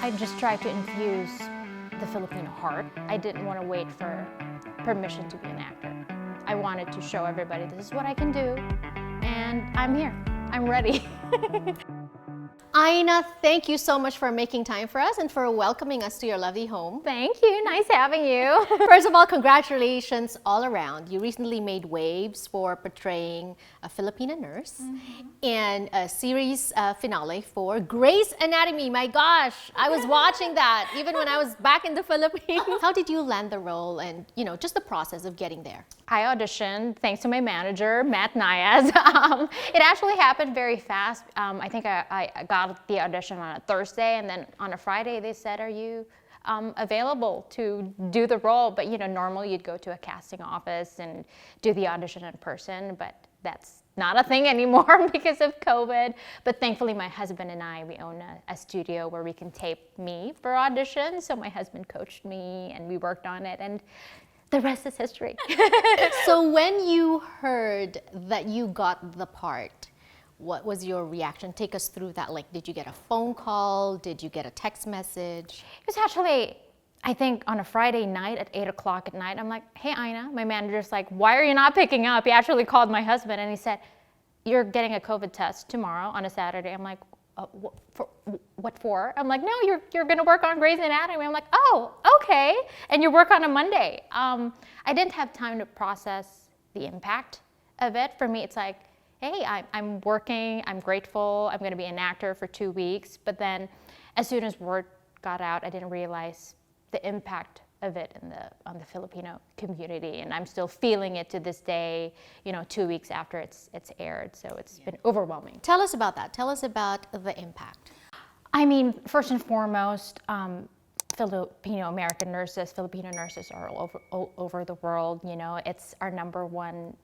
I just tried to infuse the Filipino heart. I didn't want to wait for permission to be an actor. I wanted to show everybody this is what I can do, and I'm here. I'm ready. Aina, thank you so much for making time for us and for welcoming us to your lovely home. Thank you. Nice having you. First of all, congratulations all around. You recently made waves for portraying a Filipina nurse and a series finale for Grey's Anatomy. My gosh, I was watching that even when I was back in the Philippines. How did you land the role and, just the process of getting there? I auditioned thanks to my manager, Matt Nias. It actually happened very fast. I think I got the audition on a Thursday, and then on a Friday they said, "Are you available to do the role?" But normally you'd go to a casting office and do the audition in person, but that's not a thing anymore because of COVID. But thankfully my husband and I, we own a studio where we can tape me for auditions. So my husband coached me and we worked on it, and the rest is history. So when you heard that you got the part, what was your reaction? Take us through that. Like, did you get a phone call? Did you get a text message? It was actually, I think, on a Friday night at 8 o'clock at night. I'm like, "Hey, Aina." My manager's like, "Why are you not picking up?" He actually called my husband and he said, "You're getting a COVID test tomorrow on a Saturday." I'm like, what for? I'm like, "No, you're gonna work on Grey's Anatomy." I'm like, "Oh, okay." And you work on a Monday. I didn't have time to process the impact of it. For me, it's like, hey, I'm working, I'm grateful, I'm gonna be an actor for 2 weeks. But then as soon as word got out, I didn't realize the impact of it on the Filipino community, and I'm still feeling it to this day, 2 weeks after it's aired. So it's been overwhelming. Tell us about that. Tell us about the impact. I mean, first and foremost, Filipino-American nurses, Filipino nurses are all over the world. It's our #1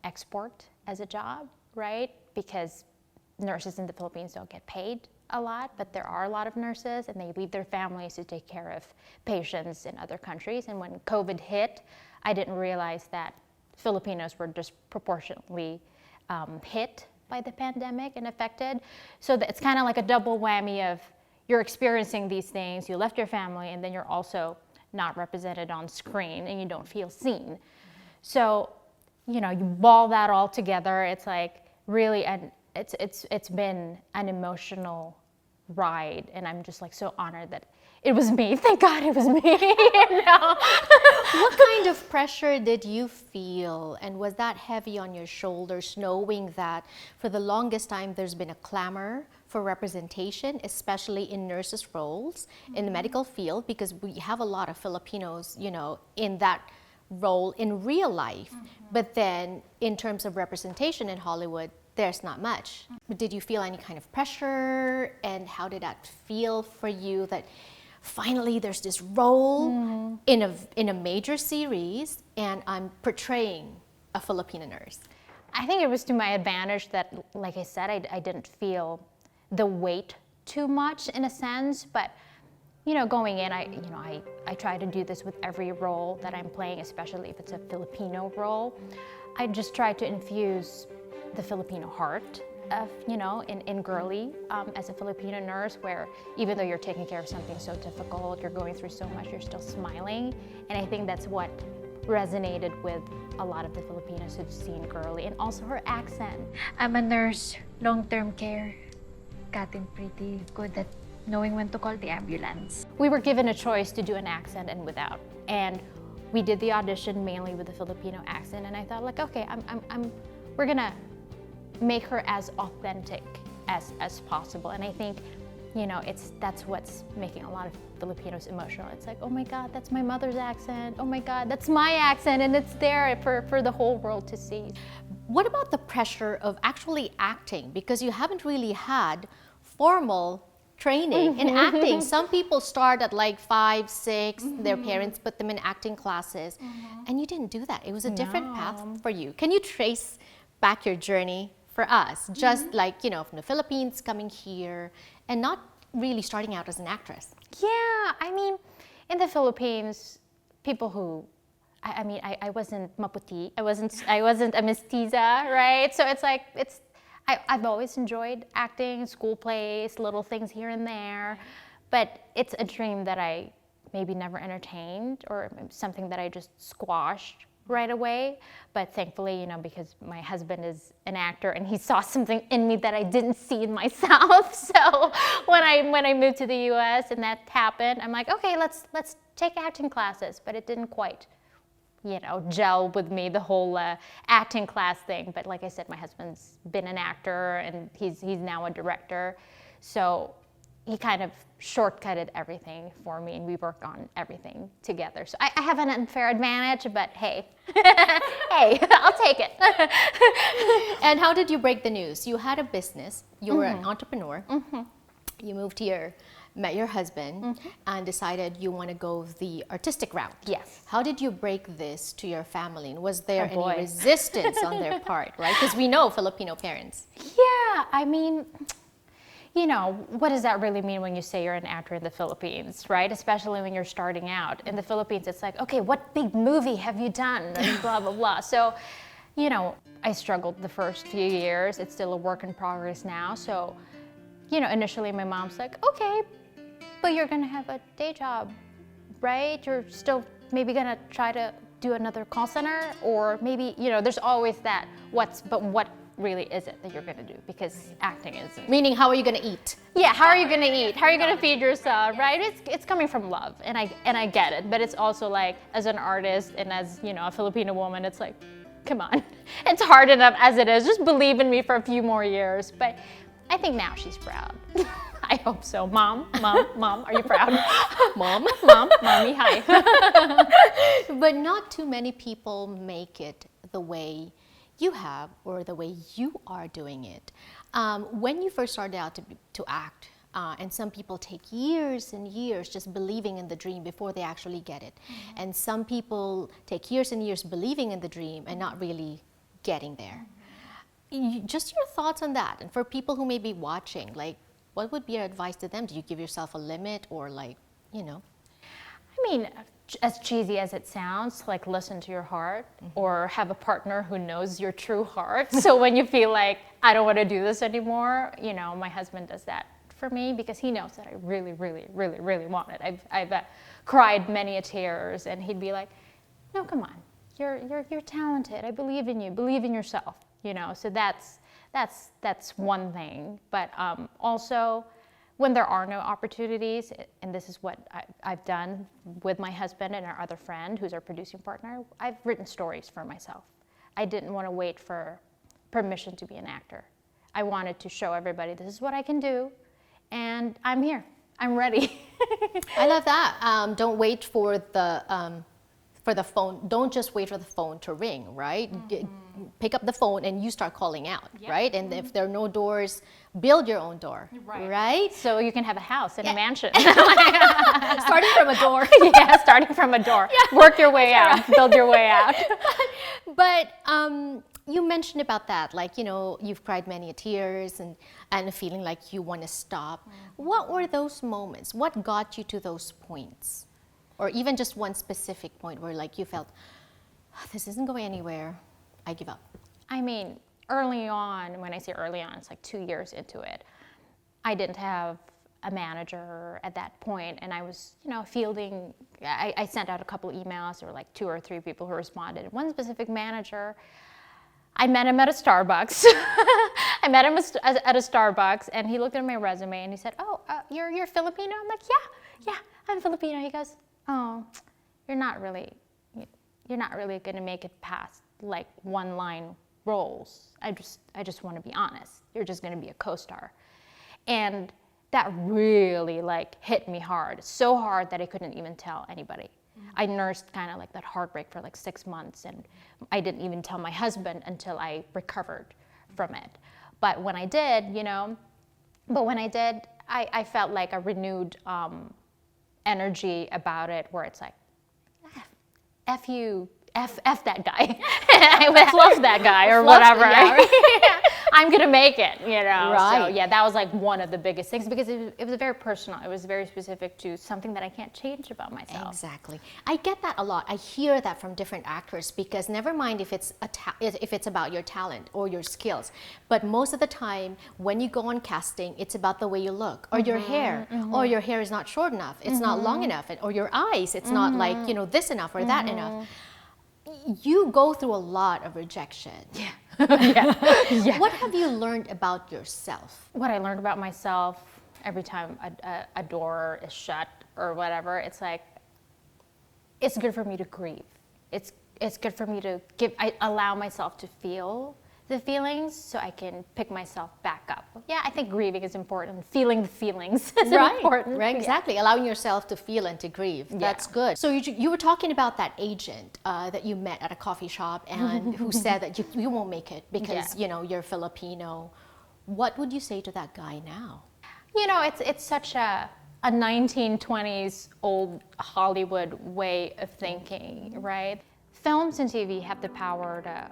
export as a job, right? Because nurses in the Philippines don't get paid a lot, but there are a lot of nurses and they leave their families to take care of patients in other countries. And when COVID hit, I didn't realize that Filipinos were disproportionately hit by the pandemic and affected. So it's kind of like a double whammy of you're experiencing these things, you left your family, and then you're also not represented on screen and you don't feel seen. So, you ball that all together, it's like really, and it's been an emotional ride, and I'm just like so honored that it was me. Thank God it was me. What kind of pressure did you feel, and was that heavy on your shoulders, knowing that for the longest time there's been a clamor for representation, especially in nurses' roles in the medical field, because we have a lot of Filipinos, in that role in real life. But then in terms of representation in Hollywood, there's not much. Did you feel any kind of pressure, and how did that feel for you that finally there's this role in a major series and I'm portraying a Filipina nurse? I think it was to my advantage that, like I said, I didn't feel the weight too much in a sense, but going in, I try to do this with every role that I'm playing, especially if it's a Filipino role. I just try to infuse the Filipino heart of, in girly as a Filipino nurse, where even though you're taking care of something so difficult, you're going through so much, you're still smiling. And I think that's what resonated with a lot of the Filipinos who've seen girly, and also her accent. I'm a nurse, long-term care. Gotten pretty good at knowing when to call the ambulance. We were given a choice to do an accent and without, and we did the audition mainly with the Filipino accent. And I thought, like, okay, we're gonna make her as authentic as possible. And I think, that's what's making a lot of Filipinos emotional. It's like, oh my God, that's my mother's accent. Oh my God, that's my accent, and it's there for the whole world to see. What about the pressure of actually acting? Because you haven't really had formal training in acting. Some people start at like 5, 6, their parents put them in acting classes, and you didn't do that. It was a different path for you. Can you trace back your journey for us? Just like, from the Philippines coming here and not really starting out as an actress. Yeah, I mean, in the Philippines, people who, I wasn't maputi, I wasn't a mestiza, right? So it's like, I've always enjoyed acting, school plays, little things here and there. But it's a dream that I maybe never entertained, or something that I just squashed right away. But thankfully, you know, because my husband is an actor and he saw something in me that I didn't see in myself. So when I moved to the US and that happened, I'm like, okay, let's take acting classes. But it didn't quite, you know, gel with me, the whole acting class thing. But like I said, my husband's been an actor and he's now a director. So he kind of shortcutted everything for me, and we work on everything together. So I have an unfair advantage, but hey, hey, I'll take it. And how did you break the news? You had a business, you were an entrepreneur, you moved here, met your husband, and decided you want to go the artistic route. Yes. How did you break this to your family? And was there Oh, boy. any resistance on their part, right? Because we know Filipino parents. Yeah, I mean, you know, what does that really mean when you say you're an actor in the Philippines, right? Especially when you're starting out. In the Philippines, it's like, okay, what big movie have you done? And blah, blah, blah. So, you know, I struggled the first few years. It's still a work in progress now. So, you know, initially my mom's like, okay, but you're gonna have a day job, right? You're still maybe gonna try to do another call center, or maybe, you know, there's always that what really is it that you're going to do, because acting isn't. Meaning, how are you going to eat? Yeah, how are you going to eat? How are you going to feed yourself, right? It's coming from love, and I get it, but it's also like, as an artist and as, you know, a Filipino woman, it's like, come on. It's hard enough as it is. Just believe in me for a few more years. But I think now she's proud. I hope so. Mom, are you proud? Mom? Mommy, hi. But not too many people make it the way you have, or the way you are doing it. When you first started out to act, and some people take years and years just believing in the dream before they actually get it. And some people take years and years believing in the dream and not really getting there. Just your thoughts on that. And for people who may be watching, like, what would be your advice to them? Do you give yourself a limit, or like, you know? I mean, as cheesy as it sounds, like, listen to your heart, or have a partner who knows your true heart. So when you feel like, I don't want to do this anymore, you know, my husband does that for me, because he knows that I really, really, really, really want it. I've cried many a tears, and he'd be like, no, come on, you're talented. I believe in you. Believe in yourself. You know, so that's one thing. But also, when there are no opportunities, and this is what I've done with my husband and our other friend, who's our producing partner, I've written stories for myself. I didn't want to wait for permission to be an actor. I wanted to show everybody, this is what I can do, and I'm here. I'm ready. I love that. Don't wait for the phone. Don't just wait for the phone to ring, right? Pick up the phone and you start calling out, right? And if there are no doors, build your own door, right? So you can have a house and a mansion. Starting from a door. Yeah, starting from a door. Yeah. Work your way out, build your way out. But you mentioned about that, like, you know, you've cried many tears and feeling like you want to stop. What were those moments? What got you to those points? Or even just one specific point where, like, you felt, this isn't going anywhere, I give up. I mean, early on, when I say early on, it's like 2 years into it, I didn't have a manager at that point, and I was, you know, fielding, I sent out a couple emails. There were like 2 or 3 people who responded. One specific manager, I met him at a Starbucks. I met him at a Starbucks, and he looked at my resume and he said, oh, you're Filipino? I'm like, yeah, I'm Filipino. He goes, oh, you're not really going to make it past like one-line roles. I just want to be honest. You're just going to be a co-star. And that really like hit me hard, so hard that I couldn't even tell anybody. I nursed kind of like that heartbreak for like 6 months, and I didn't even tell my husband until I recovered from it. But when I did, you know, I felt like a renewed energy about it, where it's like, F you, F that guy. I would love that guy or whatever. Yeah. I'm gonna make it, you know. So Right. yeah, that was like one of the biggest things because it was very personal. It was very specific to something that I can't change about myself. Exactly. I get that a lot. I hear that from different actors because never mind if it's if it's about your talent or your skills, but most of the time when you go on casting, it's about the way you look or your hair, or your hair is not short enough, it's not long enough, or your eyes, it's not like, you know, this enough or that enough. You go through a lot of rejection. Yeah. What have you learned about yourself? What I learned about myself every time a door is shut or whatever, it's like, it's good for me to grieve. It's good for me to I allow myself to feel the feelings so I can pick myself back up. Yeah, I think grieving is important. Feeling the feelings is important. Right, exactly. Allowing yourself to feel and to grieve. That's good. So you were talking about that agent that you met at a coffee shop and who said that you won't make it because, you know, you're Filipino. What would you say to that guy now? You know, it's such a 1920s old Hollywood way of thinking, right? Films and TV have the power to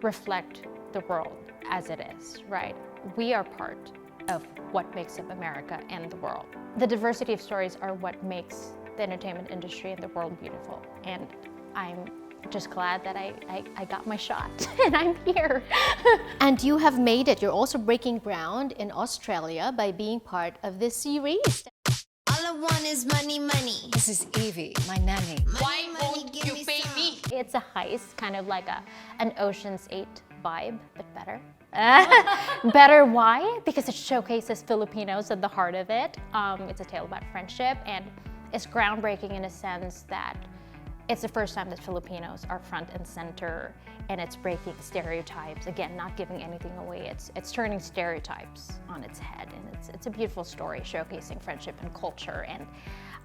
reflect the world as it is, right? We are part of what makes up America and the world. The diversity of stories are what makes the entertainment industry and the world beautiful. And I'm just glad that I got my shot and I'm here. And you have made it. You're also breaking ground in Australia by being part of this series. All I want is money, money. This is Evie, my nanny. Why won't you pay me? It's a heist, kind of like an Ocean's 8 vibe, but better. Better, why? Because it showcases Filipinos at the heart of it. It's a tale about friendship, and it's groundbreaking in a sense that it's the first time that Filipinos are front and center, and it's breaking stereotypes. Again, not giving anything away. It's turning stereotypes on its head, and it's a beautiful story showcasing friendship and culture. And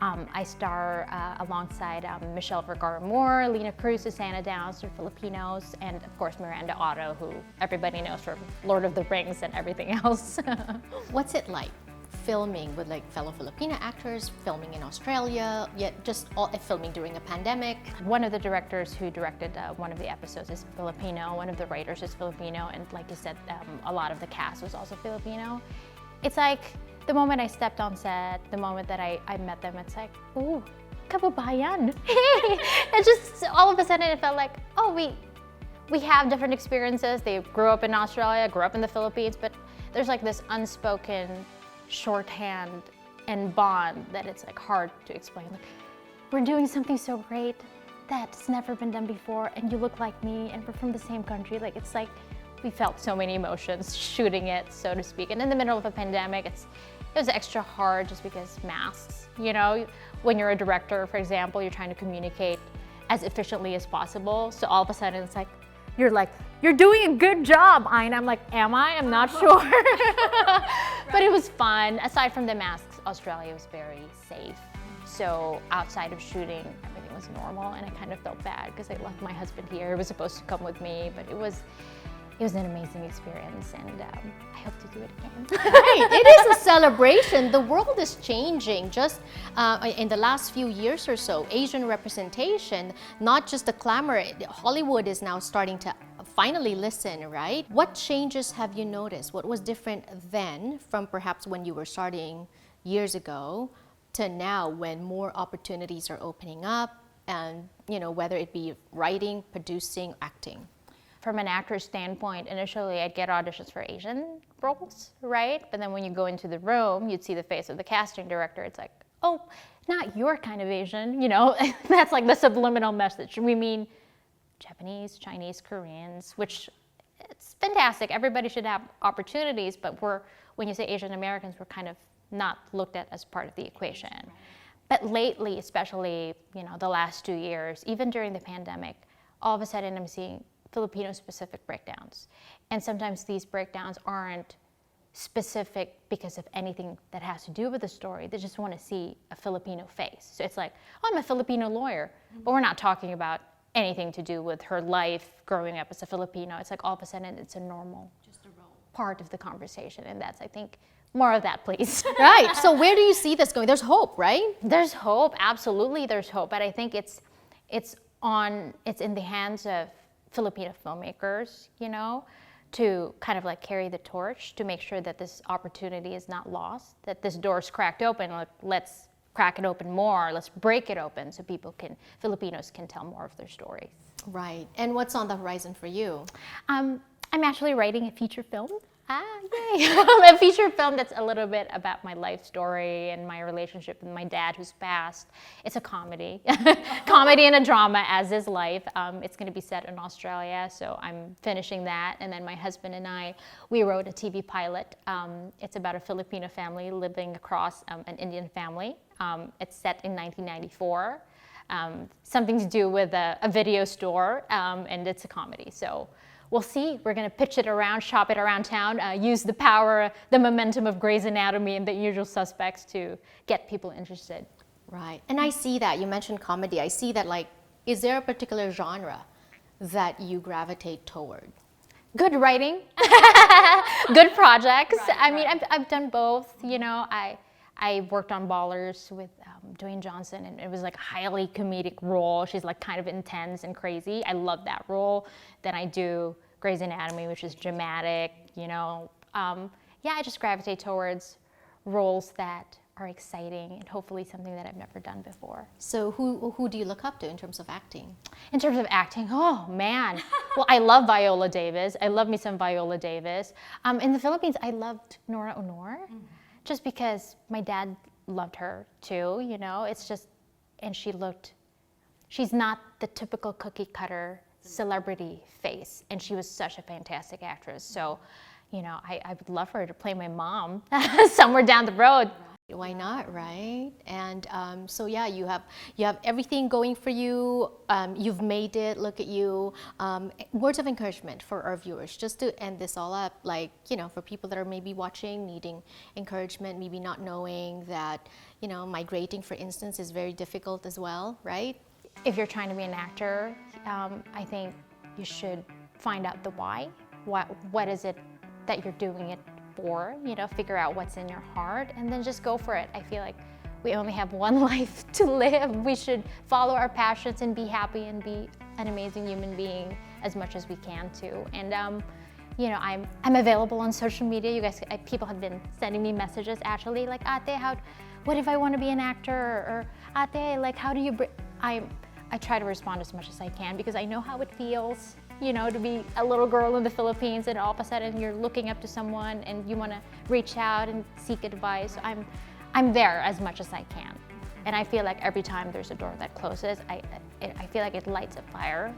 I star alongside Michelle Vergara-Moore, Lena Cruz, Susanna Downs for Filipinos, and of course Miranda Otto, who everybody knows from Lord of the Rings and everything else. What's it like filming with like fellow Filipina actors, filming in Australia, yet just filming during a pandemic? One of the directors who directed one of the episodes is Filipino, one of the writers is Filipino, and like you said, a lot of the cast was also Filipino. It's like, the moment I stepped on set, the moment that I met them, it's like, ooh, kababayan. It just, all of a sudden it felt like, oh, we have different experiences. They grew up in Australia, grew up in the Philippines, but there's like this unspoken shorthand and bond that it's like hard to explain. Like, we're doing something so great that's never been done before, and you look like me, and we're from the same country. Like, it's like we felt so many emotions shooting it, so to speak. And in the middle of a pandemic, it was extra hard just because masks, you know? When you're a director, for example, you're trying to communicate as efficiently as possible. So all of a sudden it's like, you're doing a good job, Aina. I'm like, am I? I'm not sure. But it was fun. Aside from the masks, Australia was very safe. So outside of shooting, everything was normal, and I kind of felt bad because I left my husband here. He was supposed to come with me, but it was an amazing experience, and I hope to do it again. Right, it is a celebration. The world is changing. Just in the last few years or so, Asian representation, not just the clamor, Hollywood is now starting to finally listen, right? What changes have you noticed? What was different then from perhaps when you were starting years ago to now when more opportunities are opening up, and, you know, whether it be writing, producing, acting? From an actor's standpoint, initially I'd get auditions for Asian roles, right? But then when you go into the room, you'd see the face of the casting director. It's like, oh, not your kind of Asian, you know? That's like the subliminal message. We mean Japanese, Chinese, Koreans, which it's fantastic. Everybody should have opportunities, but when you say Asian Americans, we're kind of not looked at as part of the equation. But lately, especially, you know, the last 2 years, even during the pandemic, all of a sudden I'm seeing Filipino-specific breakdowns. And sometimes these breakdowns aren't specific because of anything that has to do with the story. They just want to see a Filipino face. So it's like, oh, I'm a Filipino lawyer, but we're not talking about anything to do with her life growing up as a Filipino. It's like all of a sudden it's a normal part of the conversation. And that's, I think, more of that, please. Right, so where do you see this going? There's hope, right? There's hope, absolutely there's hope. But I think it's in the hands of Filipino filmmakers, you know, to kind of like carry the torch to make sure that this opportunity is not lost, that this door is cracked open. Like, let's crack it open more, let's break it open so Filipinos can tell more of their stories. Right. And what's on the horizon for you? I'm actually writing a feature film. Yay! A feature film that's a little bit about my life story and my relationship with my dad who's passed. It's a comedy, comedy and a drama, as is life. It's going to be set in Australia, so I'm finishing that. And then my husband and I, we wrote a TV pilot. It's about a Filipino family living across an Indian family. It's set in 1994. Something to do with a video store, and it's a comedy. So we'll see. We're going to pitch it around, shop it around town, use the power, the momentum of Grey's Anatomy and The Usual Suspects to get people interested. Right. And I see that. You mentioned comedy. I see that, like, is there a particular genre that you gravitate toward? Good writing, good projects. I mean, I've done both. You know, I worked on Ballers with Dwayne Johnson, and it was like a highly comedic role. She's like kind of intense and crazy. I love that role. Then I do Grey's Anatomy, which is dramatic, you know. Yeah, I just gravitate towards roles that are exciting and hopefully something that I've never done before. So who do you look up to in terms of acting? In terms of acting, oh man. Well, I love Viola Davis. I love me some Viola Davis. In the Philippines, I loved Nora Honor. Just because my dad loved her too, you know, it's just, and she's not the typical cookie cutter celebrity face, and she was such a fantastic actress. So, you know, I would love her to play my mom somewhere down the road. Why not, right? And so yeah, you have everything going for you. You've made it. Look at you. Words of encouragement for our viewers, just to end this all up. Like, you know, for people that are maybe watching, needing encouragement, maybe not knowing that, you know, migrating, for instance, is very difficult as well, right? If you're trying to be an actor, I think you should find out the why. What is it that you're doing it for? You know, figure out what's in your heart and then just go for it. I feel like we only have one life to live. We should follow our passions and be happy and be an amazing human being as much as we can too. And you know, I'm available on social media. You guys, people have been sending me messages actually, like, Ate, what if I want to be an actor? Or Ate, like, how do you? I try to respond as much as I can because I know how it feels, you know, to be a little girl in the Philippines and all of a sudden you're looking up to someone and you want to reach out and seek advice. I'm there as much as I can. And I feel like every time there's a door that closes, I feel like it lights a fire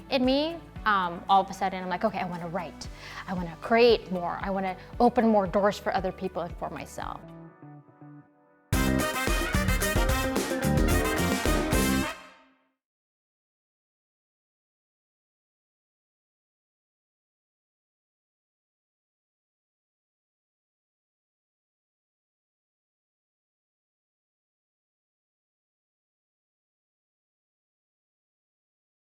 in me. All of a sudden I'm like, okay, I want to write. I want to create more. I want to open more doors for other people and for myself.